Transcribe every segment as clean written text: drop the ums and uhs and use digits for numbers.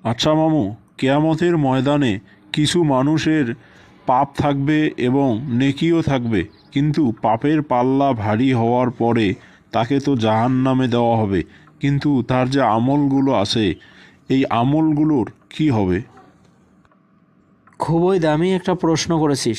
আচ্ছা মামু, কেয়ামতের ময়দানে কিছু মানুষের পাপ থাকবে এবং নেকিও থাকবে, কিন্তু পাপের পাল্লা ভারী হওয়ার পরে তাকে তো জাহান্নামে দেওয়া হবে, কিন্তু তার যে আমলগুলো আছে এই আমলগুলোর কি হবে? খুবই দামি একটা প্রশ্ন করেছিস।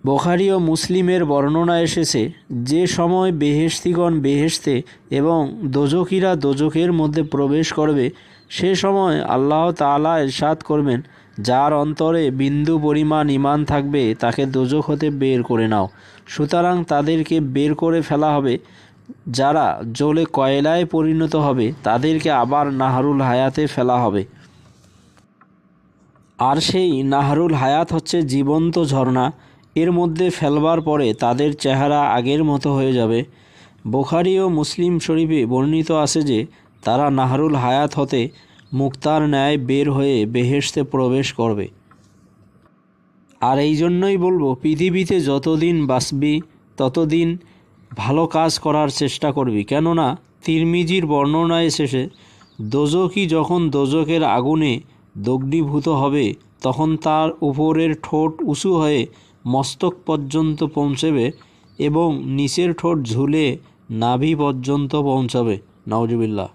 বুখারী ও মুসলিমের বর্ণনা এসেছে, যে সময় বেহেশতিগণ বেহেশতে এবং দোজখীরা দোজখের মধ্যে প্রবেশ করবে, সে সময় আল্লাহ তাআলা ইরশাদ করবেন, যার অন্তরে বিন্দু পরিমাণ ঈমান থাকবে তাকে দোজখ হতে বের করে নাও। সুতরাং তাদেরকে বের করে ফেলা হবে। যারা জ্বলে কয়লায় পরিণত হবে তাদেরকে আবার নাহরুল হায়াতে ফেলা হবে। আর সেই নাহরুল হায়াত হচ্ছে জীবন্ত ঝর্ণা। এর মধ্যে ফেলবার পরে তাদের চেহারা আগের মতো হয়ে যাবে। বুখারী ও মুসলিম শরীফে বর্ণিত আছে যে তারা নাহরুল হায়াত হতে মুক্তার ন্যায় বের হয়ে বেহেশতে প্রবেশ করবে। আর এই জন্যই বলবো, পৃথিবীতে যতদিন বাঁচবি ততদিন ভালো কাজ করার চেষ্টা করবি। কেননা তিরমিজির বর্ণনায় এসেছে, দোজখী যখন দোজখের আগুনে দগ্ধীভূত হবে তখন তার উপরের ঠোঁট উঁচু হয়ে মস্তক পর্যন্ত পৌঁছবে এবং নিচের ঠোঁট ঝুলে নাভি পর্যন্ত পৌঁছাবে। নাউজুবিল্লাহ।